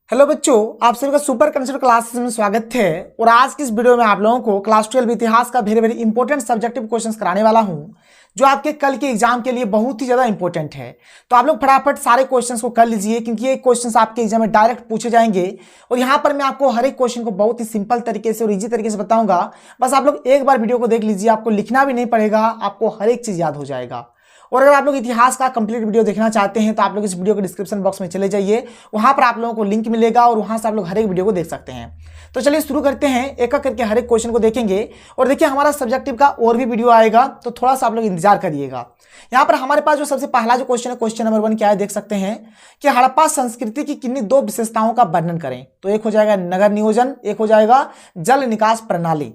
Hello बच्चों, आप सभी का सुपर कंसेप्ट क्लासेस में स्वागत है। और आज की इस वीडियो में आप लोगों को क्लास 12 इतिहास का very very important subjective questions कराने वाला हूं, जो आपके कल के एग्जाम के लिए बहुत ही ज्यादा इंपॉर्टेंट है। तो आप लोग फटाफट सारे क्वेश्चंस को कर लीजिए, क्योंकि ये क्वेश्चंस आपके एग्जाम में डायरेक्ट पूछे जाएंगे। और यहाँ पर मैं आपको हर एक क्वेश्चन को बहुत ही सिंपल तरीके से और ईजी तरीके से बताऊंगा। बस आप लोग एक बार वीडियो को देख लीजिए, आपको लिखना भी नहीं पड़ेगा, आपको हर एक चीज याद हो जाएगा। और अगर आप लोग इतिहास का कंप्लीट वीडियो देखना चाहते हैं तो आप लोग इस वीडियो के डिस्क्रिप्शन बॉक्स में चले जाइए, वहां पर आप लोगों को लिंक मिलेगा और वहां से आप लोग हर एक वीडियो को देख सकते हैं। तो चलिए शुरू करते हैं, एक एक करके हर एक क्वेश्चन को देखेंगे। और देखिए, हमारा सब्जेक्टिव का और भी वीडियो आएगा, तो थोड़ा सा आप लोग इंतजार करिएगा। यहाँ पर हमारे पास जो सबसे पहला जो क्वेश्चन है, क्वेश्चन नंबर 1 क्या है, देख सकते हैं कि हड़प्पा संस्कृति की किन्हीं दो विशेषताओं का वर्णन करें। तो एक हो जाएगा नगर नियोजन, एक हो जाएगा जल निकास प्रणाली।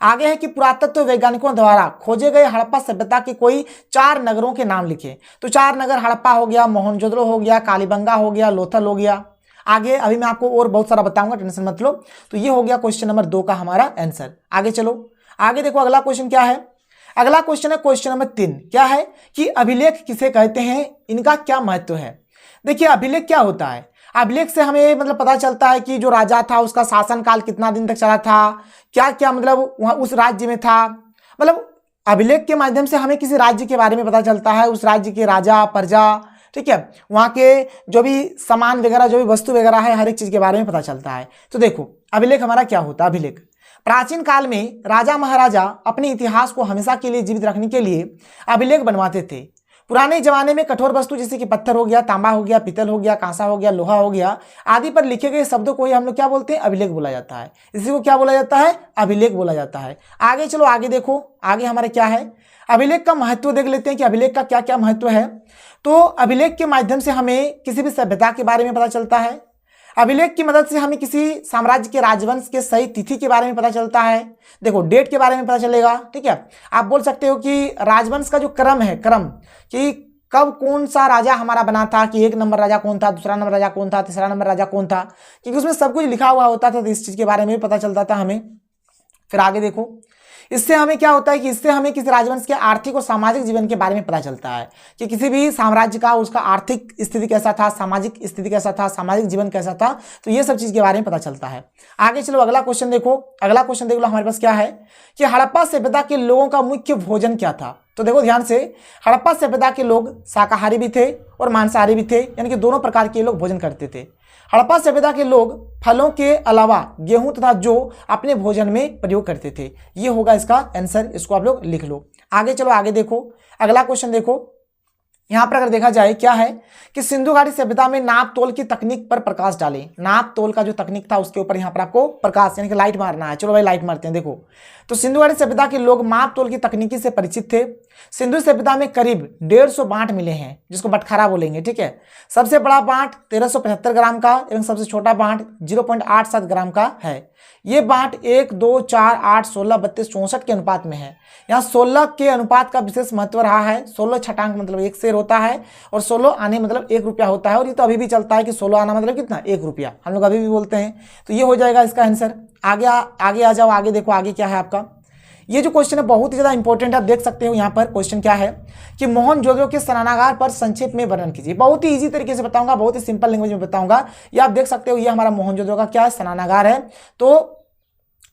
आगे है कि पुरातत्व वैज्ञानिकों द्वारा खोजे गए हड़प्पा सभ्यता के कोई 4 नगरों के नाम लिखे। तो 4 नगर हड़प्पा हो गया, मोहनजोदड़ो हो गया, कालीबंगा हो गया, लोथल हो गया। आगे अभी मैं आपको और बहुत सारा बताऊंगा, टेंशन मत लो। तो ये हो गया क्वेश्चन नंबर 2 का हमारा आंसर। आगे चलो, आगे देखो अगला क्वेश्चन क्या है। अगला क्वेश्चन है क्वेश्चन नंबर 3, क्या है कि अभिलेख किसे कहते हैं, इनका क्या महत्व है। देखिए, अभिलेख क्या होता है। अभिलेख से हमें मतलब पता चलता है कि जो राजा था उसका शासनकाल कितना दिन तक चला था, क्या क्या मतलब वहाँ उस राज्य में था। मतलब अभिलेख के माध्यम से हमें किसी राज्य के बारे में पता चलता है, उस राज्य के राजा प्रजा, ठीक है, वहाँ के जो भी सामान वगैरह, जो भी वस्तु वगैरह है, हर एक चीज के बारे में पता चलता है। तो देखो, अभिलेख हमारा क्या होता है। अभिलेख प्राचीन काल में राजा महाराजा अपने इतिहास को हमेशा के लिए जीवित रखने के लिए अभिलेख बनवाते थे। पुराने जमाने में कठोर वस्तु जैसे कि पत्थर हो गया, तांबा हो गया, पीतल हो गया, कांसा हो गया, लोहा हो गया आदि पर लिखे गए शब्दों को ही हम लोग क्या बोलते हैं, अभिलेख बोला जाता है। इसी को क्या बोला जाता है, अभिलेख बोला जाता है। आगे चलो, आगे देखो, आगे हमारे क्या है, अभिलेख का महत्व देख लेते हैं कि अभिलेख का क्या क्या महत्व है। तो अभिलेख के माध्यम से हमें किसी भी सभ्यता के बारे में पता चलता है। अभिलेख की मदद से हमें किसी साम्राज्य के राजवंश के सही तिथि के बारे में पता चलता है। देखो, डेट के बारे में पता चलेगा, ठीक है। आप बोल सकते हो कि राजवंश का जो क्रम है, क्रम कि कब कौन सा राजा हमारा बना था, कि 1 नंबर राजा कौन था, दूसरा नंबर राजा कौन था, तीसरा नंबर राजा कौन था, क्योंकि उसमें सब कुछ लिखा हुआ होता था। तो इस चीज के बारे में भी पता चलता था हमें। फिर आगे देखो, इससे हमें क्या होता है कि इससे हमें किसी राजवंश के आर्थिक और सामाजिक जीवन के बारे में पता चलता है कि किसी भी साम्राज्य का उसका आर्थिक स्थिति कैसा था, सामाजिक स्थिति कैसा था, सामाजिक जीवन कैसा था। तो ये सब चीज के बारे में पता चलता है। आगे चलो, अगला क्वेश्चन देखो। अगला क्वेश्चन देख लो, हमारे पास क्या है कि हड़प्पा सभ्यता के लोगों का मुख्य भोजन क्या था। तो देखो ध्यान से, हड़प्पा सभ्यता के लोग शाकाहारी भी थे और मांसाहारी भी थे, यानी कि दोनों प्रकार के लोग भोजन करते थे। हड़प्पा सभ्यता के लोग फलों के अलावा गेहूं तथा जौ अपने भोजन में प्रयोग करते थे। ये होगा इसका आंसर, इसको आप लोग लिख लो। आगे चलो, आगे देखो, अगला क्वेश्चन देखो। यहां पर अगर देखा जाए क्या है कि सिंधु घाटी सभ्यता में नाप तोल की तकनीक पर प्रकाश डालें। नाप तोल का जो तकनीक था उसके ऊपर यहां पर आपको प्रकाश यानी कि लाइट मारना है। चलो भाई, लाइट मारते हैं। देखो, तो सिंधु घाटी सभ्यता के लोग माप तोल की तकनीकी से परिचित थे। सिंधु सभ्यता में करीब 150 बांट मिले हैं, जिसको बटखरा बोलेंगे, ठीक है। सबसे बड़ा बांट 1375 ग्राम का एवं सबसे छोटा बांट 0.87 ग्राम का है। ये बांट 1, 2, 4, 8, 16, 32, 64 के अनुपात में है। यहाँ 16 के अनुपात का विशेष महत्व रहा है। 16 छटांक मतलब 1 शेर होता है, और 16 आने मतलब 1 रुपया होता है। और ये तो अभी भी चलता है कि 16 आना मतलब कितना, 1 रुपया, हम लोग अभी भी बोलते हैं। तो ये हो जाएगा इसका आंसर। आगे आ जाओ, आगे देखो, आगे क्या है आपका। ये जो क्वेश्चन है बहुत ही ज्यादा इंपॉर्टेंट है। आप देख सकते हो यहाँ पर क्वेश्चन क्या है कि मोहनजोदड़ो के स्नानागार पर संक्षेप में वर्णन कीजिए। बहुत ही इजी तरीके से बताऊंगा, बहुत ही सिंपल लैंग्वेज में बताऊंगा। ये आप देख सकते हो, ये हमारा मोहनजोदड़ो का क्या है, स्नानागार है। तो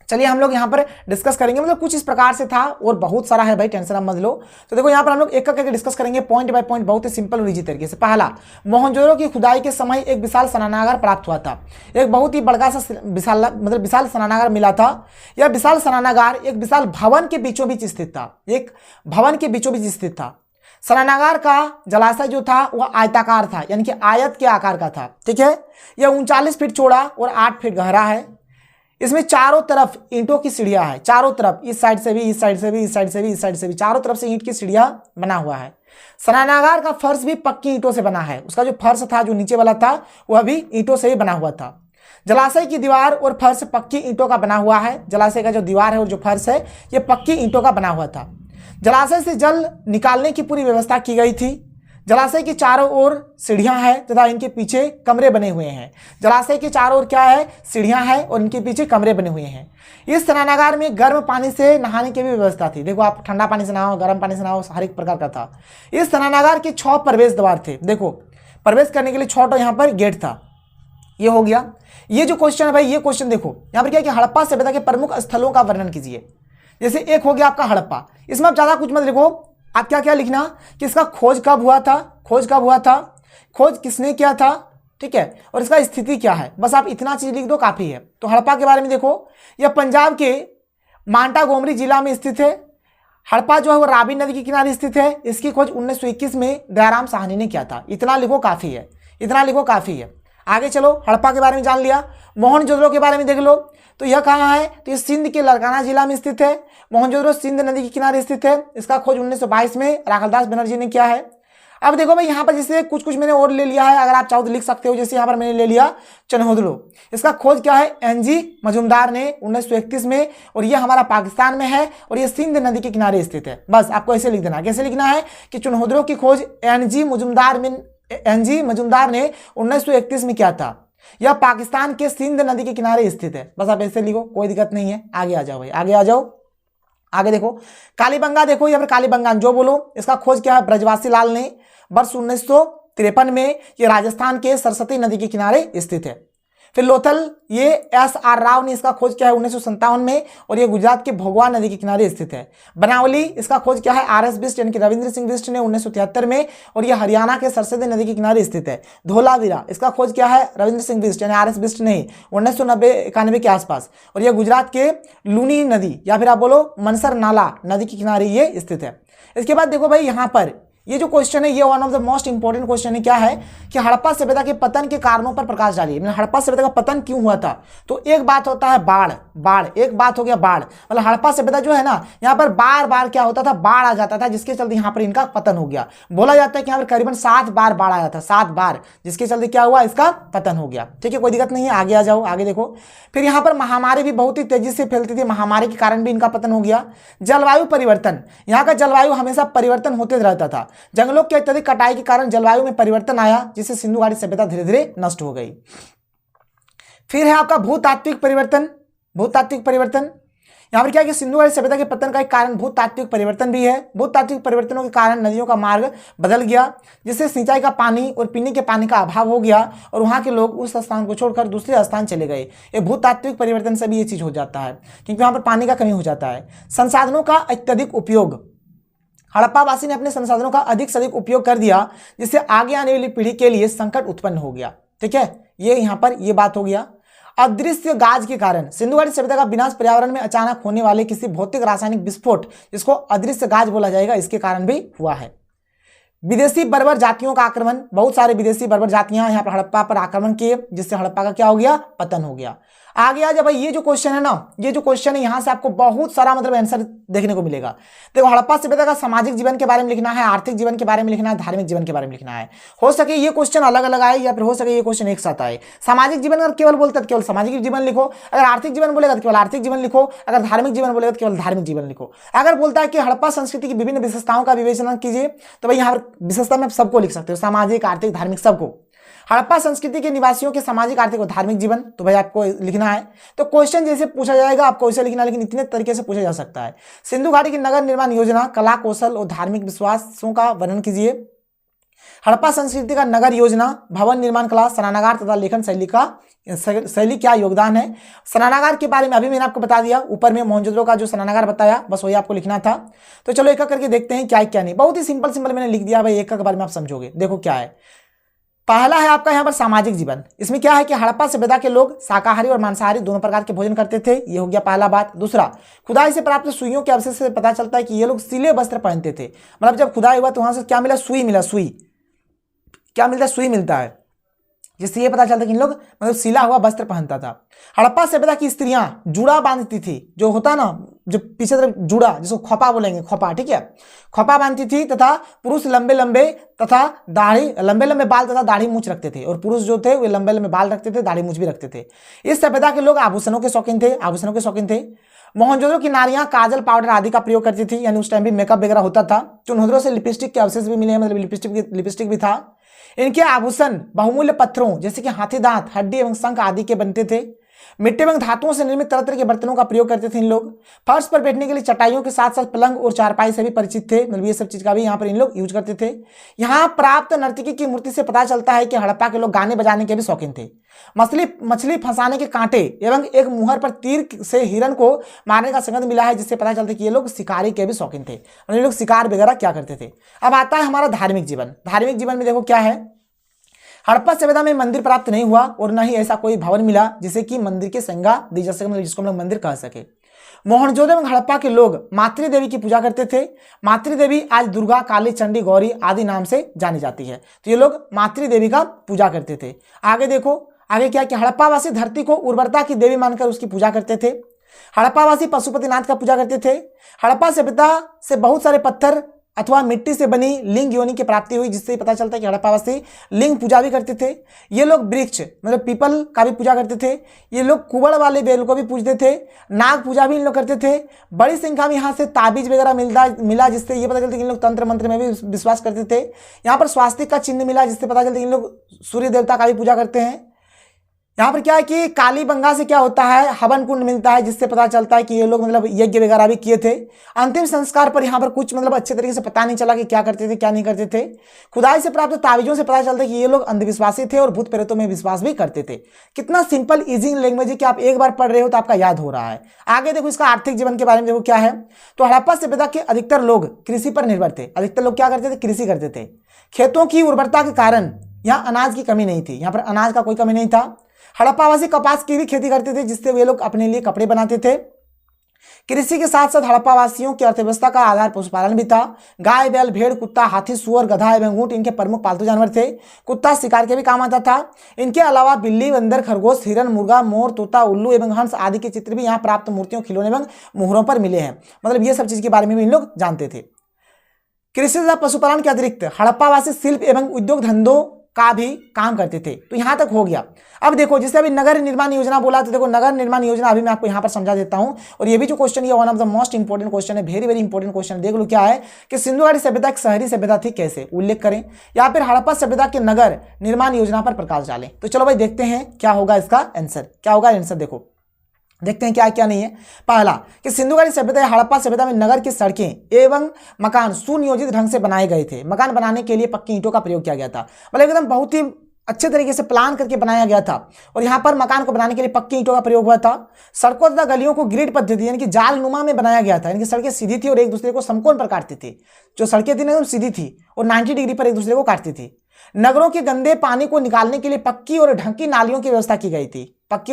चलिए हम लोग यहाँ पर डिस्कस करेंगे, मतलब कुछ इस प्रकार से था, और बहुत सारा है भाई, टेंशन मत लो। तो देखो, यहाँ पर हम लोग एक करके डिस्कस करेंगे, पॉइंट बाय पॉइंट, बहुत ही सिंपल और इजी तरीके से। पहला, मोहनजोदड़ो की खुदाई के समय एक विशाल स्नानागार प्राप्त हुआ था। एक बहुत ही बड़ा सा विशाल स्नानागार मिला था। यह विशाल स्नानागार एक विशाल भवन के बीचों बीच स्थित था। एक भवन के बीचों बीच स्थित था। स्नानागार का जलाशय जो था वह आयताकार था, यानी कि आयत के आकार का था, ठीक है। यह 39 फीट चौड़ा और 8 फीट गहरा है। इसमें चारों तरफ ईंटों की सीढ़ियां है, चारों तरफ, इस साइड से भी, इस साइड से भी, इस साइड से भी, इस साइड से भी, चारों तरफ से ईंट की सीढ़ियां बना हुआ है। स्नानागार का फर्श भी पक्की ईंटों से बना है। उसका जो फर्श था, जो नीचे वाला था, वह भी ईंटों से ही बना हुआ था। जलाशय की दीवार और फर्श पक्की ईंटों का बना हुआ है। जलाशय का जो दीवार है और जो फर्श है, यह पक्की ईंटों का बना हुआ था। जलाशय से जल निकालने की पूरी व्यवस्था की गई थी। जलाशय के चारों ओर सीढ़ियां हैं तथा इनके पीछे कमरे बने हुए हैं। जलाशय के चारों ओर क्या है, सीढ़ियां हैं और इनके पीछे कमरे बने हुए हैं। इस स्नानागार में गर्म पानी से नहाने की भी व्यवस्था थी। देखो, आप ठंडा पानी से नहाओ, गर्म पानी से नहाओ, हर एक प्रकार का था। इस स्नानागार के 6 प्रवेश द्वार थे। देखो, प्रवेश करने के लिए 6 यहाँ पर गेट था। ये हो गया। ये जो क्वेश्चन है भाई, ये क्वेश्चन देखो यहाँ पर क्या है कि हड़प्पा सभ्यता के प्रमुख स्थलों का वर्णन कीजिए। जैसे एक हो गया आपका हड़प्पा, इसमें आप ज्यादा कुछ मत लिखो, आप क्या क्या लिखना कि इसका खोज कब हुआ था, खोज कब हुआ था, खोज किसने किया था, ठीक है, और इसका स्थिति क्या है, बस आप इतना चीज लिख दो काफी है। तो हड़प्पा के बारे में देखो, यह पंजाब के मांटागोमरी जिला में स्थित है। हड़प्पा जो है वो रावी नदी के किनारे स्थित है। इसकी खोज 1921 में दयाराम साहनी ने किया था। इतना लिखो काफी है, इतना लिखो काफी है। आगे चलो, हड़प्पा के बारे में जान लिया। मोहनजोदड़ो के बारे में देख लो, तो यह कहाँ है, तो ये सिंध के लड़काना जिला में स्थित है। मोहनजोदड़ो सिंध नदी के किनारे स्थित है। इसका खोज 1922 में राखलदास बनर्जी ने किया है। अब देखो भाई यहाँ पर जैसे कुछ कुछ मैंने और ले लिया है, अगर आप चाहो तो लिख सकते हो। जैसे यहाँ पर मैंने ले लिया चनहोदड़ो, इसका खोज क्या है, एनजी मजूमदार ने 1931 में, और ये हमारा पाकिस्तान में है और ये सिंध नदी के किनारे स्थित है। बस आपको ऐसे लिख देना। कैसे लिखना है कि चनहोदड़ो की खोज एनजी मजूमदार ने 1931 में किया था। यह पाकिस्तान के सिंध नदी के किनारे स्थित है। बस आप ऐसे लिखो, कोई दिक्कत नहीं है। आगे आ जाओ भाई, आगे आ जाओ। आगे देखो कालीबंगा, देखो यहाँ पर कालीबंगा जो बोलो, इसका खोज क्या है, ब्रजवासी लाल ने वर्ष 1953 में। ये राजस्थान के सरस्वती नदी के किनारे स्थित है। फिर लोथल, ये SR राव ने इसका खोज किया है 1957 में, और ये गुजरात के भोगवा नदी के किनारे स्थित है। बनावली, इसका खोज क्या है, RS बिष्ट यानी कि रविंद्र सिंह बिष्ट ने 1973 में, और ये हरियाणा के सरस्वती नदी के किनारे स्थित है। धोलावीरा, इसका खोज क्या है, रविंद्र सिंह बिष्ट यानी RS बिष्ट नहीं, 1990-91 के आसपास, और ये गुजरात के लूनी नदी या फिर आप बोलो मनसर नाला नदी के किनारे ये स्थित है। इसके बाद देखो भाई यहाँ पर ये जो क्वेश्चन है, ये one of the most important question है। क्या है कि हड़प्पा सभ्यता के पतन के कारणों पर प्रकाश डालिए। हड़प्पा सभ्यता का पतन क्यों हुआ था, तो एक बात होता है बाढ़, एक बात हो गया बाढ़, मतलब हड़प्पा सभ्यता जो है ना, यहाँ पर बार बार क्या होता था, बाढ़ आ जाता था, जिसके चलते यहाँ पर इनका पतन हो गया। बोला जाता है कि यहाँ पर करीबन 7 बार बाढ़ आया था, 7 बार, जिसके चलते क्या हुआ, इसका पतन हो गया। ठीक है, कोई दिक्कत नहीं है। आगे आ जाओ, आगे देखो। फिर यहाँ पर महामारी भी बहुत ही तेजी से फैलती थी, महामारी के कारण भी इनका पतन हो गया। जलवायु परिवर्तन, यहाँ का जलवायु हमेशा परिवर्तन होते रहता था। जंगलों की अत्यधिक कटाई के कारण जलवायु में परिवर्तन आया, जिससे सिंधु घाटी सभ्यता धीरे धीरे नष्ट हो गई। फिर है आपका भूतात्विक परिवर्तन। भूतात्विक परिवर्तन, यहाँ पर क्या है कि सिंधु घाटी सभ्यता के पतन का एक कारण भूतात्विक परिवर्तन भी है। भूतात्विक परिवर्तनों के कारण नदियों का मार्ग बदल गया, जिससे सिंचाई का पानी और पीने के पानी का अभाव हो गया, और वहाँ के लोग उस स्थान को छोड़कर दूसरे स्थान चले गए। ये भूतात्विक परिवर्तन से भी ये चीज हो जाता है, क्योंकि वहाँ पर पानी का कमी हो जाता है। संसाधनों का अत्यधिक उपयोग, हड़प्पावासी ने अपने संसाधनों का अधिक से अधिक उपयोग कर दिया, जिससे आगे आने वाली पीढ़ी के लिए संकट उत्पन्न हो गया। ठीक है, ये यहाँ पर ये बात हो गया। अदृश्य गाज के कारण, सिंधु घाटी सभ्यता का विनाश पर्यावरण में अचानक होने वाले किसी भौतिक रासायनिक विस्फोट, जिसको अदृश्य गाज बोला जाएगा, इसके कारण भी हुआ है। विदेशी बर्बर जातियों का आक्रमण, बहुत सारे विदेशी बर्बर जातियां यहाँ पर हड़प्पा पर आक्रमण किए, जिससे हड़प्पा का क्या हो गया, पतन हो गया। आगे आ जा भाई, ये जो क्वेश्चन है ना, ये जो क्वेश्चन है यहाँ से आपको बहुत सारा मतलब आंसर देखने को मिलेगा। देखो, हड़प्पा सभ्यता का सामाजिक जीवन के बारे में लिखना है, आर्थिक जीवन के बारे में लिखना है, धार्मिक जीवन के बारे में लिखना है। हो सके ये क्वेश्चन अलग अलग आए, या फिर हो सके ये क्वेश्चन एक साथ आए। सामाजिक जीवन अगर केवल बोलते तो केवल सामाजिक जीवन लिखो, अगर आर्थिक जीवन बोलेगा तो केवल आर्थिक जीवन लिखो, अगर धार्मिक जीवन बोलेगा तो केवल धार्मिक जीवन लिखो। अगर बोलता है कि हड़प्पा संस्कृति की विभिन्न विशेषताओं का विवेचना कीजिए, तो भाई यहाँ पर विशेषता में सबको लिख सकते हो, सामाजिक, आर्थिक, धार्मिक, सबको। हड़प्पा संस्कृति के निवासियों के सामाजिक, आर्थिक और धार्मिक जीवन, तो भाई आपको लिखना है। तो क्वेश्चन जैसे पूछा जाएगा आपको वैसे लिखना, लेकिन इतने तरीके से पूछा जा सकता है। सिंधु घाटी की नगर निर्माण योजना, कला, कौशल और धार्मिक विश्वासों का वर्णन कीजिए। हड़प्पा संस्कृति का नगर योजना, भवन निर्माण कला, स्नानागार तथा लेखन शैली क्या योगदान है। स्नानागार के बारे में अभी मैंने आपको बता दिया, ऊपर में मोहनजोदड़ो का जो स्नानागार बताया, बस वही आपको लिखना था। तो चलो एक एक करके देखते हैं क्या है क्या नहीं। बहुत ही सिंपल सिंपल मैंने लिख दिया भाई, एक के बारे में आप समझोगे। देखो क्या है, पहला है आपका यहाँ पर सामाजिक जीवन। इसमें क्या है कि हड़प्पा सभ्यता के लोग शाकाहारी और मांसाहारी दोनों प्रकार के भोजन करते थे, ये हो गया पहला बात। दूसरा, खुदाई से प्राप्त सुइयों के अवशेष से पता चलता है कि ये लोग सिले वस्त्र पहनते थे। मतलब जब खुदाई हुआ तो वहां से क्या मिला, सुई मिला। सुई क्या मिलता है, सुई मिलता है, जिससे ये पता चलता है कि इन लोग मतलब सिला हुआ वस्त्र पहनता था। हड़प्पा सभ्यता की स्त्रियां जुड़ा बांधती थी, जो होता ना, जो पीछे तरफ जुड़ा, जिसको खोपा बोलेंगे, खोपा, ठीक है, खोपा बांधती थी, तथा पुरुष लंबे लंबे तथा दाढ़ी, लंबे लंबे बाल तथा दाढ़ी मूछ रखते थे, और पुरुष जो थे वे लंबे लंबे बाल रखते थे, दाढ़ी मूछ भी रखते थे। इस सभ्यता के लोग आभूषणों के शौकीन थे, आभूषणों के शौकीन थे। मोहनजोदड़ो की नारियां काजल, पाउडर आदि का प्रयोग करती थी, यानी उस टाइम भी मेकअप वगैरह होता था। चनहोदड़ो से लिपस्टिक के अवशेष भी मिले हैं, मतलब लिपस्टिक भी था। इनके आभूषण बहुमूल्य पत्थरों जैसे कि हाथी दांत, हड्डी एवं शंख आदि के बनते थे। मिट्टी एवं धातुओं से निर्मित तरह तरह के बर्तनों का प्रयोग करते थे इन लोग। फर्श पर बैठने के लिए चटाइयों के साथ साथ पलंग और चारपाई से भी परिचित थे, मतलब ये सब चीज का भी यहाँ पर इन लोग यूज करते थे। यहाँ प्राप्त नर्तकी की मूर्ति से पता चलता है कि हड़प्पा के लोग गाने बजाने के भी शौकीन थे। मछली फंसाने के कांटे एवं एक मुहर पर तीर से हिरन को मारने का संगत मिला है, जिससे पता चलता है कि ये लोग शिकारी के भी शौकीन थे, मतलब ये लोग शिकार वगैरह क्या करते थे। अब आता है हमारा धार्मिक जीवन। धार्मिक जीवन में देखो क्या है, हड़प्पा सभ्यता में मंदिर प्राप्त नहीं हुआ और न ही ऐसा कोई भवन मिला जिसे कि मंदिर की संज्ञा दी जा सके, जिसको हम लोग मंदिर कह सके। मोहनजोदड़ो एवं हड़प्पा के लोग मातृ देवी की पूजा करते थे। मातृ देवी आज दुर्गा, काली, चंडी, गौरी आदि नाम से जानी जाती है। तो ये लोग मातृ देवी का पूजा करते थे। आगे देखो, आगे क्या कि हड़प्पावासी धरती को उर्वरता की देवी मानकर उसकी पूजा करते थे। हड़प्पावासी पशुपतिनाथ का पूजा करते थे। हड़प्पा सभ्यता से बहुत सारे पत्थर अथवा मिट्टी से बनी लिंग योनि की प्राप्ति हुई, जिससे पता चलता है कि हड़प्पावासी लिंग पूजा भी करते थे। ये लोग वृक्ष मतलब पीपल का भी पूजा करते थे। ये लोग कुबड़ वाले बेल को भी पूजते थे। नाग पूजा भी इन लोग करते थे। बड़ी संख्या में यहाँ से ताबीज वगैरह मिला, जिससे ये पता चलता है कि इन लोग तंत्र मंत्र में भी विश्वास करते थे। यहाँ पर स्वास्तिक का चिन्ह मिला, जिससे पता चलता है कि इन लोग सूर्य देवता का भी पूजा करते हैं। यहाँ पर क्या है कि कालीबंगा से क्या होता है, हवन कुंड मिलता है, जिससे पता चलता है कि ये लोग मतलब यज्ञ वगैरह भी किए थे। अंतिम संस्कार पर यहाँ पर कुछ मतलब अच्छे तरीके से पता नहीं चला कि क्या करते थे क्या नहीं करते थे। खुदाई से प्राप्त तावीजों से पता चलता है कि ये लोग अंधविश्वासी थे और भूत प्रेतों में विश्वास भी करते थे। कितना सिंपल इजी लैंग्वेज है कि आप एक बार पढ़ रहे हो तो आपका याद हो रहा है। आगे देखो इसका आर्थिक जीवन के बारे में देखो क्या है। तो हड़प्पा सभ्यता के अधिकतर लोग कृषि पर निर्भर थे। अधिकतर लोग क्या करते थे, कृषि करते थे। खेतों की उर्वरता के कारण यहाँ अनाज की कमी नहीं थी। यहाँ पर अनाज का कोई कमी नहीं था। हड़प्पावासी कपास की भी खेती करते थे, जिससे वे लोग अपने लिए कपड़े बनाते थे। कृषि के साथ साथ हड़प्पावासियों की अर्थव्यवस्था का आधार पशुपालन भी था। गाय, बैल, भेड़, कुत्ता, हाथी, सुअर, गधा एवं ऊंट इनके प्रमुख पालतू जानवर थे। कुत्ता शिकार के भी काम आता था। इनके अलावा बिल्ली, बंदर, खरगोश, हिरन, मुर्गा, मोर, तोता, उल्लू एवं हंस आदि के चित्र भी यहाँ प्राप्त मूर्तियों, खिलौने एवं मुहरों पर मिले हैं। मतलब ये सब चीज के बारे में भी इन लोग जानते थे। कृषि तथा पशुपालन के अतिरिक्त हड़प्पावासी शिल्प एवं उद्योग धंधों का भी काम करते थे। तो यहां तक हो गया। अब देखो जैसे अभी नगर निर्माण योजना बोला, तो देखो नगर निर्माण योजना अभी मैं आपको यहां पर समझा देता हूं। और ये भी जो क्वेश्चन है one of the most important question है, वेरी वेरी इंपोर्टेंट क्वेश्चन। देख लो क्या है कि सिंधु घाटी सभ्यता एक शहरी सभ्यता थी, कैसे उल्लेख करें, या फिर हड़प्पा सभ्यता के नगर निर्माण योजना पर प्रकाश डालें। तो चलो भाई देखते हैं क्या होगा इसका आंसर। क्या होगा आंसर, देखो देखते हैं क्या क्या नहीं है। पहला कि सिंधु घाटी सभ्यता या हड़प्पा सभ्यता में नगर की सड़कें एवं मकान सुनियोजित ढंग से बनाए गए थे। मकान बनाने के लिए पक्की ईंटों का प्रयोग किया गया था। मतलब एकदम बहुत ही अच्छे तरीके से प्लान करके बनाया गया था। और यहाँ पर मकान को बनाने के लिए पक्की ईंटों का प्रयोग हुआ था। सड़कों तथा गलियों को ग्रिड पद्धति यानी कि जाल नुमा में बनाया गया था। यानी कि सड़कें सीधी थी और एक दूसरे को समकोण पर काटती थी। जो सड़कें थी ना एकदम सीधी थी और 90 डिग्री पर एक दूसरे को काटती थी। नगरों के गंदे पानी को निकालने के लिए पक्की और ढकी नालियों की व्यवस्था की गई थी। पक्की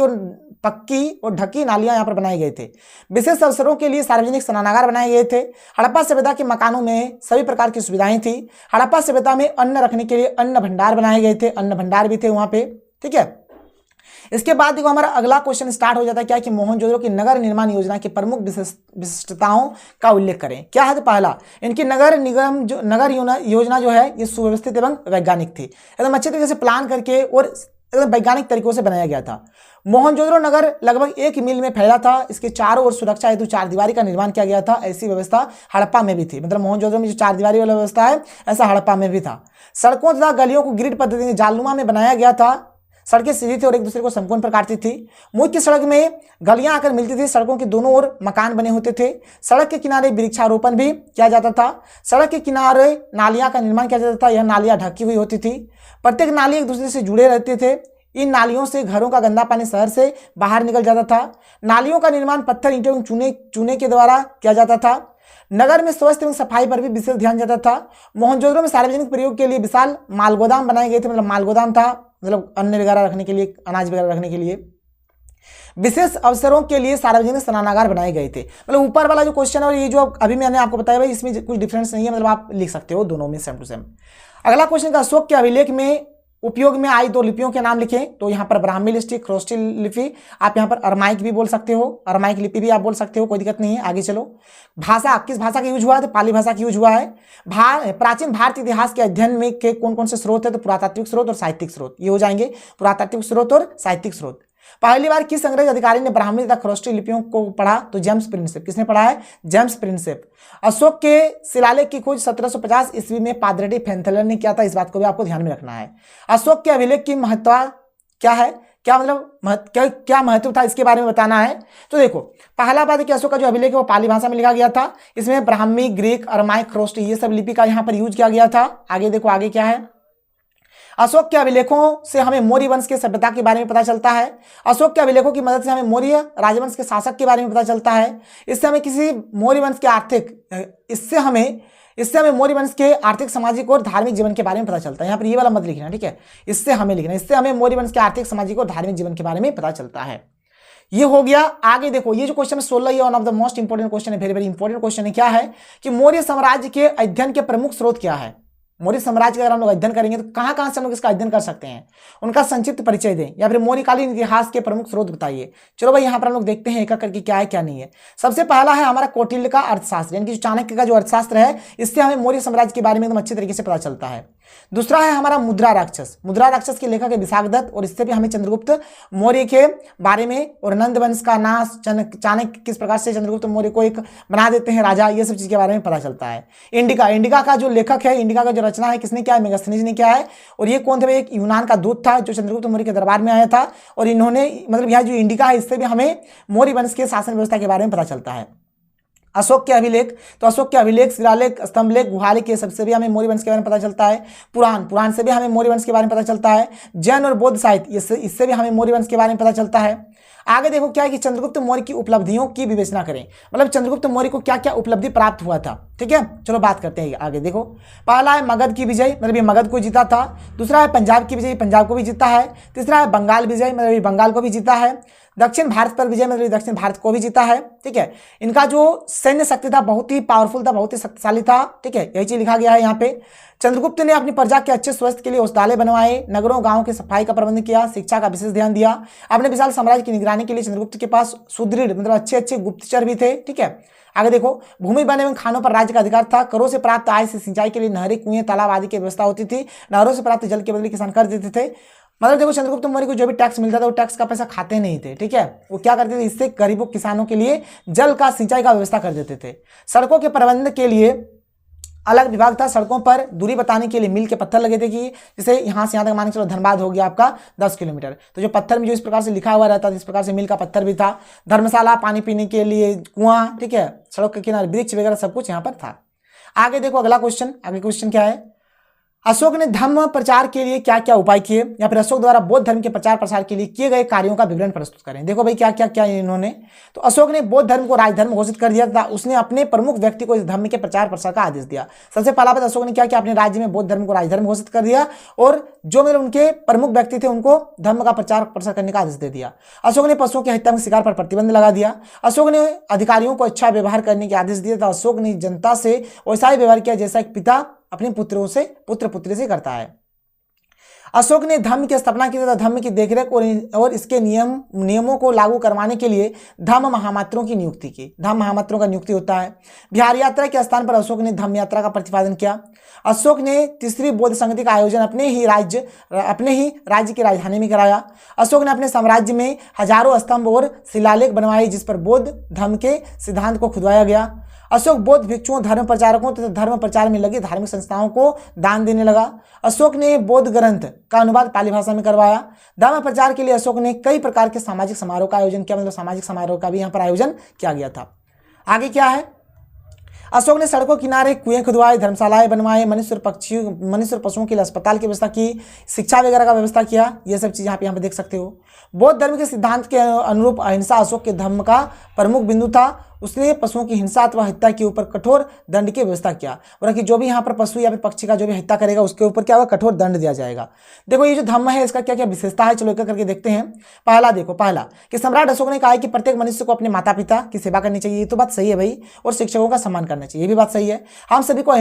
और ढकी नालियां यहाँ पर बनाए गए थे। विशेष अवसरों के लिए सार्वजनिक स्नानागार बनाए गए थे। हड़प्पा सभ्यता के मकानों में सभी प्रकार की सुविधाएं थी। हड़प्पा सभ्यता में अन्न रखने के लिए अन्न भंडार बनाए गए थे। अन्न भंडार भी थे वहां पे, ठीक है। इसके बाद देखो हमारा अगला क्वेश्चन स्टार्ट हो जाता है क्या कि मोहनजोदड़ो की नगर निर्माण योजना की प्रमुख विशिष्टताओं का उल्लेख करें। क्या है, तो पहला इनकी नगर योजना जो है ये सुव्यवस्थित एवं वैज्ञानिक थी। एकदम अच्छे तरीके से प्लान करके और एकदम वैज्ञानिक तरीकों से बनाया गया था। मोहनजोदड़ो नगर लगभग 1 मील में फैला था। इसके चारों ओर सुरक्षा हेतु 4 दीवारी का निर्माण किया गया था। ऐसी व्यवस्था हड़प्पा में भी थी। मतलब मोहनजोदड़ो में जो 4 दीवारी वाला व्यवस्था है ऐसा हड़प्पा में भी था। सड़कों तथा गलियों को ग्रिड पद्धति जालनुमा में बनाया गया था। सड़कें सीधी थी और एक दूसरे को समकोण पर काटती थी। मुख्य सड़क में गलियां आकर मिलती थी। सड़कों के दोनों ओर मकान बने होते थे। सड़क के किनारे वृक्षारोपण भी किया जाता था। सड़क के किनारे नालियां का निर्माण किया जाता था। यह नालियां ढकी हुई होती थी। प्रत्येक नाली एक दूसरे से जुड़े रहते थे। इन नालियों से घरों का गंदा पानी शहर से बाहर निकल जाता था। नालियों का निर्माण पत्थर, ईंटों एवं चूने के द्वारा किया जाता था। नगर में स्वास्थ्य एवं सफाई पर भी विशेष ध्यान जाता था। मोहनजोदड़ो में सार्वजनिक प्रयोग के लिए विशाल माल गोदाम बनाए गए थे। मतलब माल गोदाम था, मतलब अन्न वगैरह रखने के लिए, अनाज वगैरह रखने के लिए। विशेष अवसरों के लिए सार्वजनिक स्नानागार बनाए गए थे। मतलब ऊपर वाला जो क्वेश्चन है और ये जो अभी मैंने आपको बताया भाई इसमें कुछ डिफरेंस नहीं है। मतलब आप लिख सकते हो दोनों में सेम टू सेम। अगला क्वेश्चन का अशोक के अभिलेख में उपयोग में आई 2 लिपियों के नाम लिखें। तो यहाँ पर ब्राह्मी लिपि, ख्रोष्टी लिपि, आप यहाँ पर अरमाइक भी बोल सकते हो, अरमाइक लिपि भी आप बोल सकते हो, कोई दिक्कत नहीं है। आगे चलो, भाषा, किस भाषा का यूज हुआ है, तो पाली भाषा का यूज हुआ है। प्राचीन भारतीय इतिहास के अध्ययन में के कौन कौन से स्रोत है, तो पुरातात्विक स्रोत और साहित्यिक स्रोत, ये हो जाएंगे पुरातात्विक स्रोत और साहित्यिक स्रोत। पहली बार किस अंग्रेज अधिकारी ने ब्राह्मी तथा ख्रोष्टी लिपियों को पढ़ा, तो जेम्स प्रिंसेप। किसने पढ़ा है, जेम्स प्रिंसेप। अशोक के शिलालेख की खोज 1750 ईस्वी में पादरेड्डी फेंथलर ने किया था। इस बात को भी आपको ध्यान में रखना है। अशोक के अभिलेख की महत्ता क्या है क्या मतलब क्या महत्व था इसके बारे में बताना है। तो देखो, पहला बात है कि अशोक का जो अभिलेख है वो पाली भाषा में लिखा गया था। इसमें ब्राह्मी, ग्रीक, अरमाइक, ख्रोष्टी ये सब लिपि का यहाँ पर यूज किया गया था। आगे देखो आगे क्या है। अशोक के अभिलेखों से हमें मौर्य वंश के सभ्यता के बारे में पता चलता है। अशोक के अभिलेखों की मदद से हमें मौर्य राजवंश के शासक के बारे में पता चलता है। इससे हमें किसी मौर्य वंश के इससे हमें मौर्य वंश के आर्थिक, सामाजिक और धार्मिक जीवन के बारे में पता चलता है। यहाँ पर ये वाला मत लिखना, ठीक है, इससे हमें लिखना, इससे हमें मौर्य वंश के आर्थिक, सामाजिक और धार्मिक जीवन के बारे में पता चलता है। ये हो गया। आगे देखो, ये जो क्वेश्चन 16 ये one of the most important question है, वेरी वेरी इंपोर्टेंट क्वेश्चन है। क्या है कि मौर्य साम्राज्य के अध्ययन के प्रमुख स्रोत क्या है। मौर्य साम्राज्य का अगर हम लोग अध्ययन करेंगे तो कहां से हम लोग इसका अध्ययन कर सकते हैं, उनका संक्षिप्त परिचय दें या फिर मौर्यकालीन इतिहास के प्रमुख स्रोत बताइए। चलो भाई यहाँ पर हम लोग देखते हैं एक एक करके क्या है क्या नहीं है। सबसे पहला है हमारा कौटिल्य का अर्थशास्त्र, यानी कि चाणक्य का जो अर्थशास्त्र है, इससे हमें मौर्य साम्राज्य के बारे में एकदम अच्छे तरीके से पता चलता है। दूसरा है हमारा मुद्रा राक्षस। मुद्रा राक्षस के लेखक है विशाखदत्त, और इससे भी हमें चंद्रगुप्त मौर्य के बारे में और नंद वंश का नाश, चाणक्य किस प्रकार से चंद्रगुप्त मौर्य को एक बना देते हैं राजा, ये सब चीज के बारे में पता चलता है। इंडिका का जो लेखक है, इंडिका का जो रचना है किसने किया है, मेगास्थनीज ने किया है। और ये कौन थे, एक यूनान का दूत था जो चंद्रगुप्त मौर्य के दरबार में आया था, और इन्होंने मतलब यह जो इंडिका है इससे भी हमें मौर्य वंश के शासन व्यवस्था के बारे में पता चलता है। अशोक के अभिलेख, तो अशोक के अभिलेख, शिलालेख, स्तंभलेख, गुहालेख ये सबसे भी हमें मौर्य वंश के बारे में पता चलता है। पुराण से भी हमें मौर्य वंश के बारे में पता चलता है। जैन और बौद्ध साहित्य इससे भी हमें मौर्य वंश के बारे में पता चलता है। आगे देखो क्या है कि चंद्रगुप्त मौर्य की उपलब्धियों की विवेचना करें, मतलब चंद्रगुप्त मौर्य को क्या क्या उपलब्धि प्राप्त हुआ था। ठीक है, चलो बात करते हैं आगे। देखो, पहला है मगध की विजय, मतलब ये मगध को जीता था। दूसरा है पंजाब की विजय, पंजाब को भी जीता है। तीसरा है बंगाल विजय, मतलब ये बंगाल को भी जीता है। दक्षिण भारत पर विजय, मतलब दक्षिण भारत को भी जीता है। ठीक है, इनका जो सैन्य शक्ति था बहुत ही पावरफुल था, बहुत ही शक्तिशाली था। ठीक है, यही चीज लिखा गया है यहाँ पे। चंद्रगुप्त ने अपनी प्रजा के अच्छे स्वास्थ्य के लिए औषधालय बनवाए, नगरों गांवों की सफाई का प्रबंध किया, शिक्षा का विशेष ध्यान दिया। अपने विशाल साम्राज्य की निगरानी के लिए चंद्रगुप्त के पास सुदृढ़ मतलब अच्छे गुप्तचर भी थे। ठीक है, आगे देखो, भूमि वन एवं खानों पर राज्य का अधिकार था। करों से प्राप्त आय से सिंचाई के लिए नहरें, कुएं, तालाब आदि की व्यवस्था होती थी। नहरों से प्राप्त जल के बदले किसान कर देते थे। मतलब देखो, चंद्रगुप्त मौर्य को जो भी टैक्स मिलता था वो टैक्स का पैसा खाते नहीं थे। ठीक है, वो क्या करते थे, इससे गरीबों किसानों के लिए जल का, सिंचाई का व्यवस्था कर देते थे। सड़कों के प्रबंध के लिए अलग विभाग था। सड़कों पर दूरी बताने के लिए मील के पत्थर लगे थे कि जैसे यहाँ से यहाँ तक मान के चलो धनबाद हो गया आपका 10 किलोमीटर, तो जो पत्थर में जो इस प्रकार से लिखा हुआ रहता था, इस प्रकार से मील का पत्थर भी था। धर्मशाला, पानी पीने के लिए कुआं, ठीक है, सड़क के किनारे वृक्ष वगैरह सब कुछ यहाँ पर था। आगे देखो अगला क्वेश्चन, आगे क्वेश्चन क्या है, अशोक ने धर्म प्रचार के लिए क्या क्या उपाय किए, या फिर अशोक द्वारा बौद्ध धर्म के प्रचार प्रसार के लिए किए गए कार्यों का विवरण प्रस्तुत करें। देखो भाई क्या क्या क्या इन्होंने, तो अशोक ने बौद्ध धर्म को राजधर्म घोषित कर दिया था। उसने अपने प्रमुख व्यक्ति को इस धर्म के प्रचार प्रसार का आदेश दिया। सबसे पहला बात अशोक ने क्या किया, अपने राज्य में बौद्ध धर्म को राजधर्म घोषित कर दिया, और जो मतलब उनके प्रमुख व्यक्ति थे उनको धर्म का प्रचार प्रसार करने का आदेश दे दिया। अशोक ने पशुओं की हत्या में शिकार पर प्रतिबंध लगा दिया। अशोक ने अधिकारियों को अच्छा व्यवहार करने के आदेश दिया था। अशोक ने जनता से वैसा ही व्यवहार किया जैसा एक पिता अपने पुत्र पुत्री से करता है। अशोक ने धर्म की स्थापना की तथा धर्म की देखरेख और इसके नियमों को लागू करवाने के लिए धम्म महामात्रों की नियुक्ति की। धम्म महामात्रों का नियुक्ति होता है। बिहार यात्रा के स्थान पर अशोक ने धम्म यात्रा का प्रतिपादन किया। अशोक ने तीसरी बौद्ध संगति का आयोजन अपने ही राज्य की राजधानी में कराया। अशोक ने अपने साम्राज्य में हजारों स्तंभ और शिलालेख बनवाए जिस पर बौद्ध धर्म के सिद्धांत को खुदवाया गया। अशोक बौद्ध भिक्षुओं, धर्म प्रचारकों तथा धर्म प्रचार में लगी धार्मिक संस्थाओं को दान देने लगा। अशोक ने बौद्ध ग्रंथ का अनुवाद पाली भाषा में करवाया। धर्म प्रचार के लिए अशोक ने कई प्रकार के सामाजिक समारोह का आयोजन किया, मतलब सामाजिक समारोह का भी यहाँ पर आयोजन किया गया था। आगे क्या है, अशोक ने सड़कों किनारे कुएं खुदवाए, धर्मशालाएं बनवाए, मनुष्य और पशुओं के लिए अस्पताल की व्यवस्था की, शिक्षा वगैरह का व्यवस्था किया। ये सब चीज़ यहाँ पे देख सकते हो। बौद्ध धर्म के सिद्धांत के अनुरूप अहिंसा अशोक के धर्म का प्रमुख बिंदु था। उसने पशुओं की हिंसा अथवा हत्या के ऊपर कठोर दंड की व्यवस्था किया, और कि जो भी यहाँ पर पशु या फिर पक्षी का जो भी हत्या करेगा उसके ऊपर क्या होगा, कठोर दंड दिया जाएगा। देखो ये जो धम्म है इसका क्या क्या विशेषता है, चलो एक करके देखते हैं। पहला देखो, पहला कि सम्राट अशोक ने कहा है कि प्रत्येक मनुष्य को अपने माता पिता की सेवा करनी चाहिए, ये तो बात सही है भाई, और शिक्षकों का सम्मान करना चाहिए, ये भी बात सही है। हम सभी को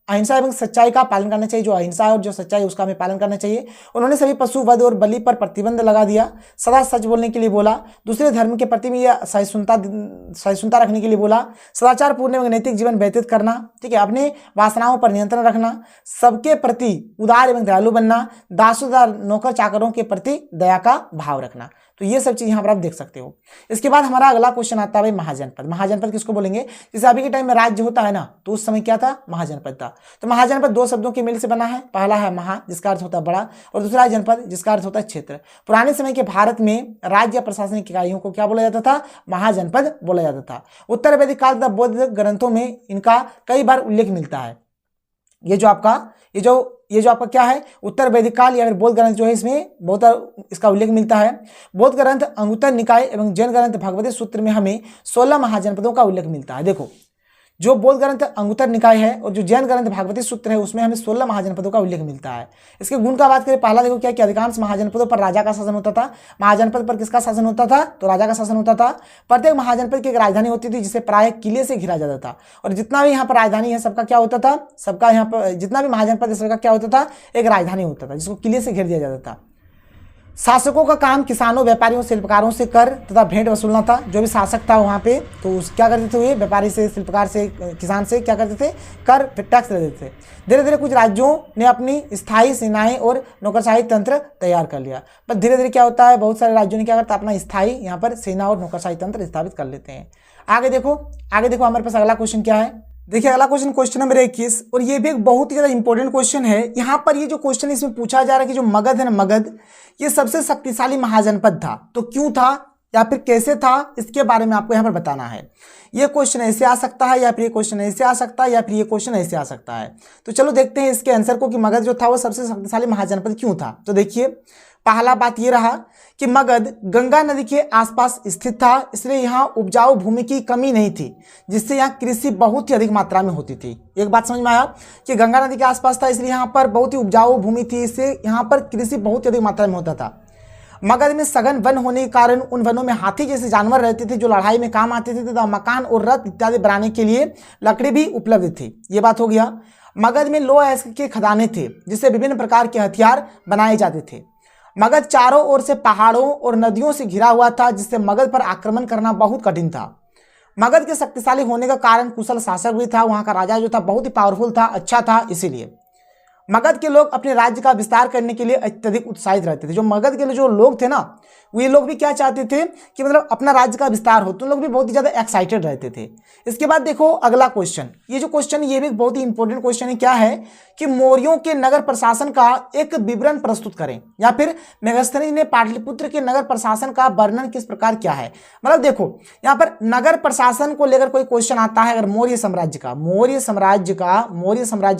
अहिंसा एवं सच्चाई का पालन करना चाहिए, जो अहिंसा है और जो सच्चाई उसका हमें पालन करना चाहिए। उन्होंने सभी पशु वध और बलि पर प्रतिबंध लगा दिया। सदा सच बोलने के लिए बोला। दूसरे धर्म के प्रति भी सहिष्णुता रखने के लिए बोला। सदाचार पूर्ण एवं नैतिक जीवन व्यतीत करना, ठीक है, अपने वासनाओं पर नियंत्रण रखना, सबके प्रति उदार एवं दयालु बनना, दासों नौकर चाकरों के प्रति दया का भाव रखना। तो ये सब चीज यहाँ पर आप देख सकते हो। इसके बाद हमारा अगला क्वेश्चन आता है भाई महाजनपद। महाजनपद किसको बोलेंगे, जैसे अभी के टाइम में राज्य होता है ना, तो उस समय क्या था, महाजनपद था। तो महाजनपद दो शब्दों के मेल से बना है। पहला है महा, जिसका अर्थ होता है बड़ा, और दूसरा है जनपद, जिसका अर्थ होता है क्षेत्र। पुराने समय के भारत में राज्य या प्रशासनिक इकाइयों को क्या बोला जाता था? महाजनपद बोला जाता था। उत्तर वैदिक काल तथा बौद्ध ग्रंथों में इनका कई बार उल्लेख मिलता है। ये जो आपका क्या है, उत्तर वैदिक काल या फिर बौद्ध ग्रंथ जो है, इसमें बहुत इसका उल्लेख मिलता है। बौद्ध ग्रंथ अंगुत्तर निकाय एवं जैन ग्रंथ भगवती सूत्र में हमें 16 महाजनपदों का उल्लेख मिलता है। देखो, जो बौद्ध ग्रंथ अंगुत्तर निकाय है और जो जैन ग्रंथ भागवती सूत्र है, उसमें हमें 16 महाजनपदों का उल्लेख मिलता है। इसके गुण का बात करें, पहला देखो क्या कि अधिकांश महाजनपदों पर राजा का शासन होता था। महाजनपद पर किसका शासन होता था? तो राजा का शासन होता था। प्रत्येक महाजनपद की एक राजधानी होती थी, जिसे प्राय किले से घिरा जाता था। और जितना भी यहाँ पर राजधानी है सबका क्या होता था? सबका यहाँ पर जितना भी महाजनपद है सबका क्या होता था? एक राजधानी होता था, जिसको किले से घेर दिया जाता था। शासकों का काम किसानों, व्यापारियों, शिल्पकारों से कर तथा भेंट वसूलना था। जो भी शासक था वहाँ पे, तो क्या करते थे? ये व्यापारी से, शिल्पकार से, किसान से क्या करते थे? कर, फिर टैक्स लेते थे। धीरे धीरे कुछ राज्यों ने अपनी स्थायी सेनाएं और नौकरशाही तंत्र तैयार कर लिया। पर धीरे धीरे क्या होता है, बहुत सारे राज्यों ने क्या करता है? अपना स्थायी यहाँ पर सेना और नौकरशाही तंत्र स्थापित कर लेते हैं। आगे देखो हमारे पास अगला क्वेश्चन क्या है। देखिए अगला क्वेश्चन नंबर 21, और ये भी एक बहुत ही ज्यादा इंपॉर्टेंट क्वेश्चन है। यहाँ पर ये जो क्वेश्चन इसमें पूछा जा रहा है कि जो मगध है ना, मगध ये सबसे शक्तिशाली महाजनपद था, तो क्यों था या फिर कैसे था, इसके बारे में आपको यहाँ पर बताना है। ये क्वेश्चन ऐसे आ सकता है, या फिर ये क्वेश्चन ऐसे आ सकता है, या फिर ये क्वेश्चन ऐसे आ सकता है। तो चलो देखते हैं इसके आंसर को कि मगध जो था वो सबसे शक्तिशाली महाजनपद क्यों था। तो देखिए, पहला बात ये रहा कि मगध गंगा नदी के आसपास स्थित था, इसलिए यहाँ उपजाऊ भूमि की कमी नहीं थी, जिससे यहाँ कृषि बहुत ही अधिक मात्रा में होती थी। एक बात समझ में आया कि गंगा नदी के आसपास था, इसलिए यहाँ पर बहुत ही उपजाऊ भूमि थी, इससे यहाँ पर कृषि बहुत ही अधिक मात्रा में होता था। मगध में सघन वन होने के कारण उन वनों में हाथी जैसे जानवर रहते थे, जो लड़ाई में काम आते थे तथा मकान और रथ इत्यादि बनाने के लिए लकड़ी भी उपलब्ध थी। ये बात हो गया। मगध में लोह अयस्क के खदाने थे, जिससे विभिन्न प्रकार के हथियार बनाए जाते थे। मगध चारों ओर से पहाड़ों और नदियों से घिरा हुआ था, जिससे मगध पर आक्रमण करना बहुत कठिन था। मगध के शक्तिशाली होने का कारण कुशल शासक भी था। वहां का राजा जो था बहुत ही पावरफुल था, अच्छा था। इसीलिए मगध के लोग अपने राज्य का विस्तार करने के लिए अत्यधिक उत्साहित रहते थे। जो मगध के जो लोग थे ना, वे लोग भी क्या चाहते थे कि मतलब अपना राज्य का विस्तार हो, तो लोग भी बहुत ही ज्यादा एक्साइटेड रहते थे। इसके बाद देखो अगला क्वेश्चन, ये जो क्वेश्चन ये भी बहुत ही इंपॉर्टेंट क्वेश्चन है। क्या है कि मौर्यों के नगर प्रशासन का एक विवरण प्रस्तुत करें, या फिर मेगस्थनीज ने पाटलिपुत्र के नगर प्रशासन का वर्णन किस प्रकार किया है। मतलब देखो यहाँ पर नगर प्रशासन को लेकर कोई क्वेश्चन आता है, अगर मौर्य साम्राज्य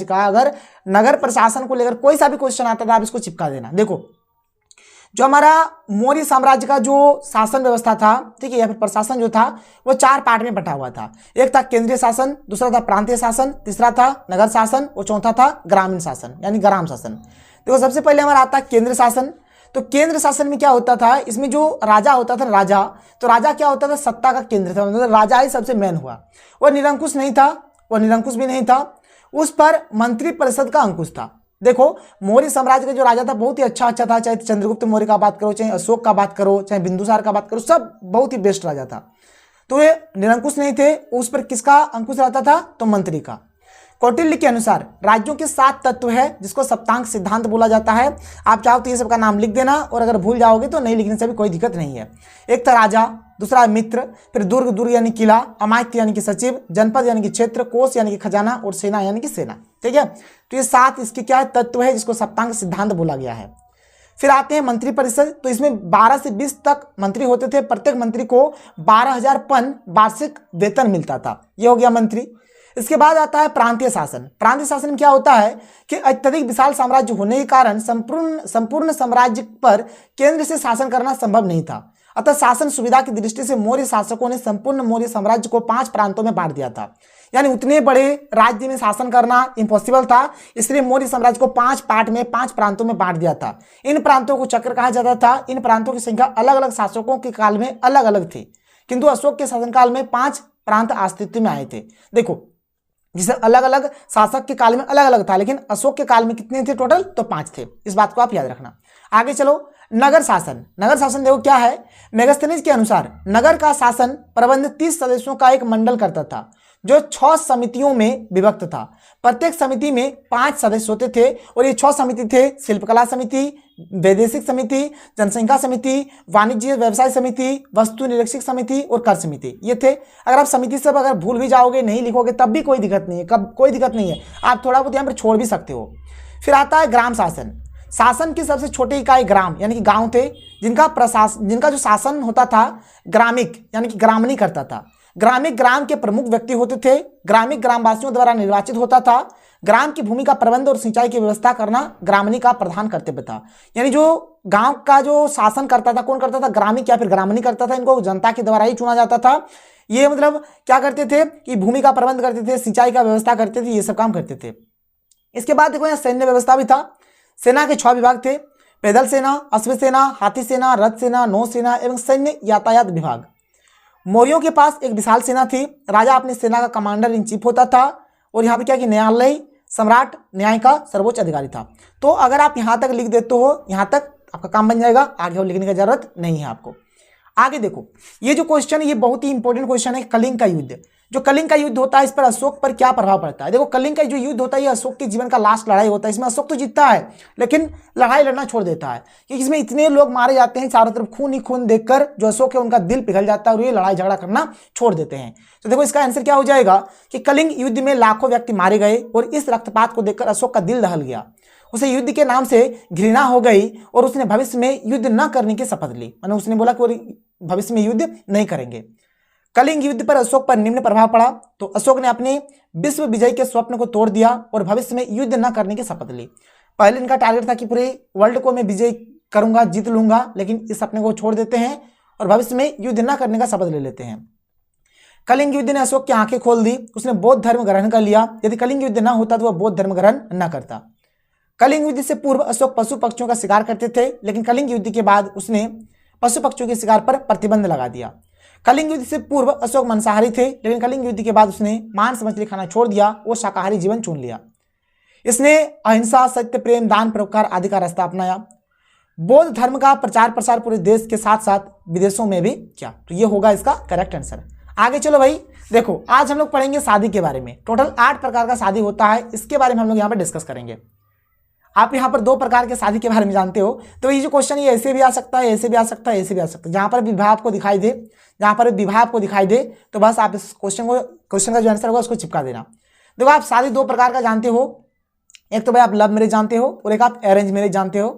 का अगर नगर प्रशासन को लेकर कोई सा भी क्वेश्चन आता था, आप इसको चिपका देना। देखो जो हमारा मौर्य साम्राज्य का जो शासन व्यवस्था था, ठीक है, या फिर प्रशासन जो था, वो 4 पार्ट में बटा हुआ था। एक था केंद्रीय शासन, दूसरा था प्रांतीय शासन, तीसरा था नगर शासन और चौथा था ग्रामीण शासन यानी ग्राम शासन। देखो सबसे पहले हमारा आता है केंद्र शासन। तो केंद्र शासन में क्या होता था, इसमें जो राजा होता था, तो राजा क्या होता था, सत्ता का केंद्र था, मतलब राजा ही सबसे मेन हुआ। वह निरंकुश नहीं था, वह निरंकुश भी नहीं था, उस पर मंत्री परिषद का अंकुश था। देखो मौर्य साम्राज्य का जो राजा था बहुत ही अच्छा था, चाहे चंद्रगुप्त मौर्य का बात करो, चाहे अशोक का बात करो, चाहे बिंदुसार का बात करो, सब बहुत ही बेस्ट राजा था। तो ये निरंकुश नहीं थे, उस पर किसका अंकुश रहता था, तो मंत्री का। कौटिल्य के अनुसार राज्यों के 7 तत्व है, जिसको सप्तांग सिद्धांत बोला जाता है। आप चाहो तो ये सबका नाम लिख देना, और अगर भूल जाओगे तो नहीं लिखने से भी कोई दिक्कत नहीं है। एक था राजा, दूसरा मित्र, फिर दुर्ग यानी किला, अमात्य यानी कि सचिव, जनपद यानी कि क्षेत्र, कोष यानी कि खजाना, और सेना यानी कि सेना। ठीक है, तो ये 7 इसके क्या तत्व है, जिसको सप्तांग सिद्धांत बोला गया है। फिर आते हैं मंत्री परिषद। तो इसमें 12 से 20 तक मंत्री होते थे। प्रत्येक मंत्री को 12,000 पन वार्षिक वेतन मिलता था। ये हो गया मंत्री। इसके बाद आता है प्रांतीय शासन। प्रांतीय शासन में क्या होता है कि अत्यधिक विशाल साम्राज्य होने के कारण संपूर्ण साम्राज्य पर केंद्र से शासन करना संभव नहीं था। अतः शासन सुविधा की दृष्टि से मौर्य शासकों ने संपूर्ण मौर्य साम्राज्य को 5 प्रांतों में बांट दिया था। यानी उतने बड़े राज्य में शासन करना इम्पॉसिबल था, इसलिए मौर्य साम्राज्य को 5 पार्ट में 5 प्रांतों में बांट दिया था। इन प्रांतों को चक्र कहा जाता था। इन प्रांतों की संख्या अलग अलग शासकों के काल में अलग अलग थी, किंतु अशोक के शासनकाल में 5 प्रांत अस्तित्व में आए थे। देखो जिसे अलग अलग शासक के काल में अलग अलग था, लेकिन अशोक के काल में कितने थे टोटल, तो 5 थे। इस बात को आप याद रखना। आगे चलो, नगर शासन। नगर शासन देखो क्या है, मेगस्थनीज के अनुसार नगर का शासन प्रबंध 30 सदस्यों का एक मंडल करता था, जो 6 समितियों में विभक्त था। प्रत्येक समिति में 5 सदस्य होते थे और ये 6 समिति थे: शिल्पकला समिति, वैदेशिक समिति, जनसंख्या समिति, वाणिज्य व्यवसाय समिति, वस्तु निरीक्षक समिति और कर समिति। ये थे। अगर आप समिति सब अगर भूल भी जाओगे, नहीं लिखोगे, तब भी कोई दिक्कत नहीं है, कोई दिक्कत नहीं है, आप थोड़ा बहुत यहाँ पर छोड़ भी सकते हो। फिर आता है ग्राम शासन। शासन की सबसे छोटी इकाई ग्राम यानी कि गांव थे, जिनका जो शासन होता था ग्रामिक यानी कि ग्रामणी करता था। ग्रामिक ग्राम के प्रमुख व्यक्ति होते थे। ग्रामिक ग्रामवासियों द्वारा निर्वाचित होता था। ग्राम की भूमि का प्रबंध और सिंचाई की व्यवस्था करना ग्रामणी का प्रधान कर्तव्य था। यानी जो गांव का जो शासन करता था, कौन करता था? ग्रामिक या फिर ग्रामणी करता था। इनको जनता के द्वारा ही चुना जाता था। ये मतलब क्या करते थे कि भूमि का प्रबंध करते थे, सिंचाई का व्यवस्था करते थे, ये सब काम करते थे। इसके बाद देखो यहाँ सैन्य व्यवस्था भी था। सेना के 6 विभाग थे: पैदल सेना, अश्व सेना, हाथी सेना, रथ सेना, नौ सेना एवं सैन्य यातायात विभाग। मौर्यों के पास एक विशाल सेना थी। राजा अपनी सेना का कमांडर इन चीफ होता था और यहाँ पे क्या कि न्यायालय सम्राट न्याय का सर्वोच्च अधिकारी था। तो अगर आप यहाँ तक लिख देते हो, यहाँ तक आपका काम बन जाएगा, आगे और लिखने की जरूरत नहीं है आपको। आगे देखो, ये जो क्वेश्चन है ये बहुत ही इंपॉर्टेंट क्वेश्चन है। कलिंग का युद्ध, जो कलिंग का युद्ध होता है, इस पर अशोक पर क्या प्रभाव पड़ता है? देखो, कलिंग का जो युद्ध होता है ये अशोक के जीवन का लास्ट लड़ाई होता है। इसमें अशोक तो जीतता है लेकिन लड़ाई लड़ना छोड़ देता है, क्योंकि इसमें इतने लोग मारे जाते हैं, चारों तरफ खून ही खून देखकर जो अशोक है उनका दिल पिघल जाता है और ये लड़ाई झगड़ा करना छोड़ देते हैं। तो देखो इसका आंसर क्या हो जाएगा कि कलिंग युद्ध में लाखों व्यक्ति मारे गए और इस रक्तपात को देखकर अशोक का दिल दहल गया। उसे युद्ध के नाम से घृणा हो गई और उसने भविष्य में युद्ध न करने की शपथ ली। मैंने उसने बोला कि वो भविष्य में युद्ध नहीं करेंगे। कलिंग युद्ध पर अशोक पर निम्न प्रभाव पड़ा। तो अशोक ने अपने विश्व विजय के स्वप्न को तोड़ दिया और भविष्य में युद्ध न करने की शपथ ली। पहले इनका टारगेट था कि पूरे वर्ल्ड को मैं विजय करूंगा, जीत लूंगा, लेकिन इस सपने को छोड़ देते हैं और भविष्य में युद्ध न करने का शपथ ले लेते हैं। कलिंग युद्ध ने अशोक की आंखें खोल दी। उसने बौद्ध धर्म ग्रहण कर लिया। यदि कलिंग युद्ध न होता तो वह बौद्ध धर्म ग्रहण न करता। कलिंग युद्ध से पूर्व अशोक पशु पक्षियों का शिकार करते थे, लेकिन कलिंग युद्ध के बाद उसने पशु पक्षियों के शिकार पर प्रतिबंध लगा दिया। कलिंग युद्ध से पूर्व अशोक मांसाहारी थे, लेकिन कलिंग युद्ध के बाद उसने मांस मछली खाना छोड़ दिया और शाकाहारी जीवन चुन लिया। इसने अहिंसा, सत्य, प्रेम, दान, परोपकार आदि का रास्ता अपनाया। बौद्ध धर्म का प्रचार प्रसार पूरे देश के साथ साथ विदेशों में भी किया। तो ये होगा इसका करेक्ट आंसर। आगे चलो भाई, देखो आज हम लोग पढ़ेंगे शादी के बारे में। टोटल 8 प्रकार का शादी होता है, इसके बारे में हम लोग यहाँ पर डिस्कस करेंगे। आप यहाँ पर 2 प्रकार के शादी के बारे में जानते हो। तो ये जो क्वेश्चन ये ऐसे भी आ सकता है, ऐसे भी आ सकता है, ऐसे भी आ सकता है। जहाँ पर विवाह आपको दिखाई दे, जहाँ पर विवाह आपको दिखाई दे, तो बस आप इस क्वेश्चन का जो आंसर होगा उसको चिपका देना। देखो आप शादी 2 प्रकार का जानते हो। एक तो भाई आप लव मैरिज जानते हो और एक आप अरेंज मैरिज जानते हो।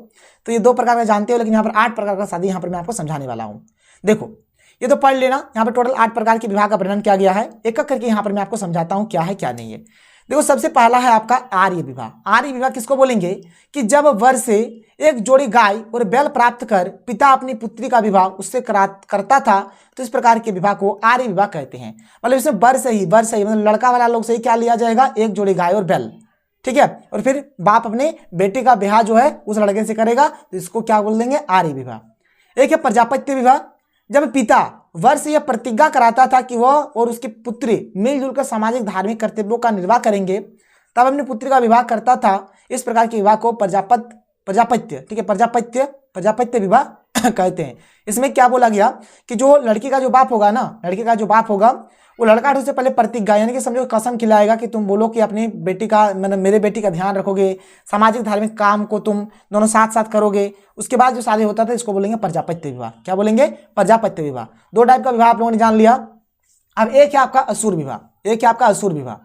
तो ये 2 प्रकार का जानते हो, लेकिन यहाँ पर 8 प्रकार का शादी यहाँ पर मैं आपको समझाने वाला हूँ। देखो ये तो पढ़ लेना। यहाँ पर टोटल 8 प्रकार के विवाह का वर्णन किया गया है। एक एक करके यहाँ पर मैं आपको समझाता हूँ क्या है क्या नहीं है। देखो सबसे पहला है आपका आर्य विवाह। आर्य विवाह किसको बोलेंगे कि जब वर से एक जोड़ी गाय और बैल प्राप्त कर पिता अपनी पुत्री का विवाह उससे करता था, तो इस प्रकार के विवाह को आर्य विवाह कहते हैं। मतलब इसमें वर से ही मतलब लड़का वाला लोग से ही क्या लिया जाएगा, एक जोड़ी गाय और बैल, ठीक है। और फिर बाप अपने बेटे का ब्याह जो है उस लड़के से करेगा, तो इसको क्या बोल देंगे, आर्य विवाह। एक है प्रजापत्य विवाह। जब पिता वर से यह प्रतिज्ञा कराता था कि वह और उसकी पुत्री मिलजुल कर सामाजिक धार्मिक कर्तव्यों का निर्वाह करेंगे, तब अपनी पुत्री का विवाह करता था। इस प्रकार के विवाह को प्रजापत्य, ठीक है, प्रजापत्य विवाह कहते हैं। इसमें क्या बोला गया कि जो लड़की का जो बाप होगा ना, लड़के का जो बाप होगा वो लड़का से पहले प्रतिज्ञा यानी कि समझो कसम खिलाएगा कि तुम बोलो कि अपनी बेटी का मतलब मेरे बेटी का ध्यान रखोगे, सामाजिक धार्मिक काम को तुम दोनों साथ साथ करोगे। उसके बाद जो शादी होता था इसको बोलेंगे प्रजापत्य विवाह। क्या बोलेंगे, प्रजापत्य विवाह। 2 टाइप का विवाह आप लोगों ने जान लिया। अब एक है आपका असुर विवाह। एक है आपका असुर विवाह।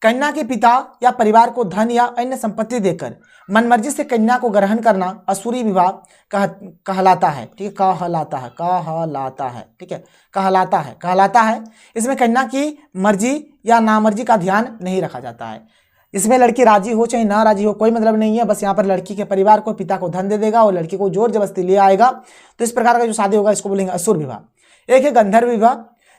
कन्या के पिता या परिवार को धन या अन्य संपत्ति देकर मनमर्जी से कन्या को ग्रहण करना असुरी विवाह कहलाता है, ठीक है, कहलाता है, ठीक है, कहलाता है। इसमें कन्या की मर्जी या नामर्जी का ध्यान नहीं रखा जाता है। इसमें लड़की राजी हो चाहे ना राजी हो कोई मतलब नहीं है, बस यहाँ पर लड़की के परिवार को पिता को धन दे देगा और लड़की को जोर जबरदस्ती ले आएगा। तो इस प्रकार का जो शादी होगा इसको बोलेंगे असुर विवाह। एक है गंधर्व विवाह।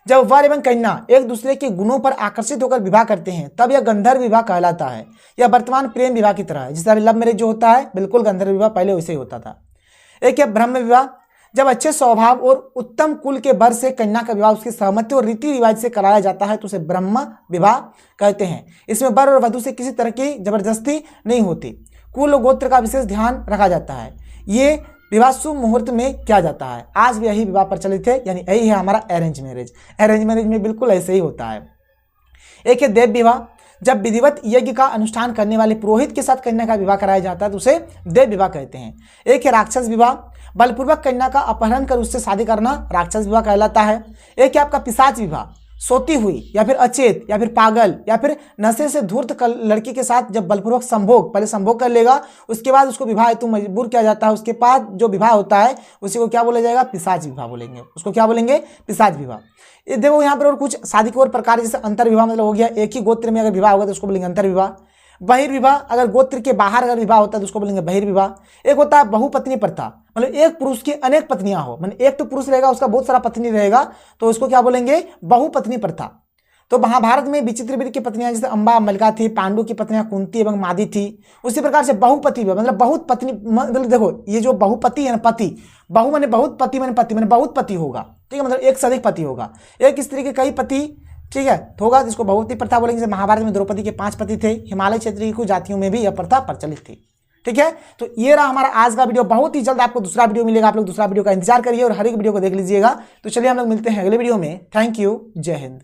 जब वर एवं कन्या एक दूसरे के गुणों पर आकर्षित होकर विवाह करते हैं तब यह गंधर्व विवाह कहलाता है। यह वर्तमान प्रेम विवाह की तरह है, जिस तरह लव मैरिज जो होता है बिल्कुल गंधर्व विवाह पहले वैसे ही होता था। एक है ब्रह्म विवाह। जब अच्छे स्वभाव और उत्तम कुल के वर से कन्या का विवाह उसकी सहमति और रीति रिवाज से कराया जाता है तो उसे ब्रह्म विवाह कहते हैं। इसमें वर और वधू से किसी तरह की जबरदस्ती नहीं होती, कुल और गोत्र का विशेष ध्यान रखा जाता है। ये विवाह शुभ मुहूर्त में किया जाता है। आज भी यही विवाह प्रचलित है, यानी यही है हमारा अरेंज मैरिज। अरेंज मैरिज में बिल्कुल ऐसे ही होता है। एक है देव विवाह, जब विधिवत यज्ञ का अनुष्ठान करने वाले पुरोहित के साथ कन्या का विवाह कराया जाता है तो उसे देव विवाह कहते हैं। एक है राक्षस विवाह, बलपूर्वक कन्या का अपहरण कर उससे शादी करना राक्षस विवाह कहलाता है। एक है आपका पिशाच विवाह, सोती हुई या फिर अचेत या फिर पागल या फिर नशे से धूर्त लड़की के साथ जब बलपूर्वक संभोग, पहले संभोग कर लेगा उसके बाद उसको विवाह हेतु मजबूर किया जाता है, उसके बाद जो विवाह होता है उसी को क्या बोला जाएगा, पिशाच विवाह बोलेंगे, उसको क्या बोलेंगे, पिशाच विवाह। ये देखो यहाँ पर और कुछ शादी के और प्रकार, जैसे अंतर विवाह मतलब हो गया एक ही गोत्र में अगर विवाह होगा तो उसको बोलेंगे अंतर विवाह। बहिर्विवाह, अगर गोत्र के बाहर अगर विवाह होता है तो उसको बोलेंगे बहिर्विवाह। एक होता है बहुपत्नी प्रथा, मतलब एक पुरुष की अनेक पत्नियां हो, मतलब एक तो पुरुष रहेगा उसका बहुत सारा पत्नी रहेगा तो उसको क्या बोलेंगे, बहुपत्नी प्रथा। तो महाभारत में विचित्रवीर्य की पत्नियां जैसे अंबा अम्बिका थी, पांडु की पत्नियां कुंती एवं मादी थी, उसी प्रकार से बहुपति मतलब बहुत पत्नी, मतलब देखो ये जो बहुपति है ना, पति, बहु माने बहुत, पति माने पति माने बहुत पति होगा, ठीक है, मतलब एक से अधिक पति होगा, एक स्त्री के कई पति, ठीक है, होगा जिसको बहुपति प्रथा बोलेंगे। जैसे महाभारत में द्रौपदी के 5 पति थे, हिमालय क्षेत्र की कुछ जातियों में भी यह प्रथा प्रचलित थी। ठीक है, तो ये रहा हमारा आज का वीडियो। बहुत ही जल्द आपको दूसरा वीडियो मिलेगा, आप लोग दूसरा वीडियो का इंतजार करिए और हर एक वीडियो को देख लीजिएगा। तो चलिए हम लोग मिलते हैं अगले वीडियो में। थैंक यू, जय हिंद।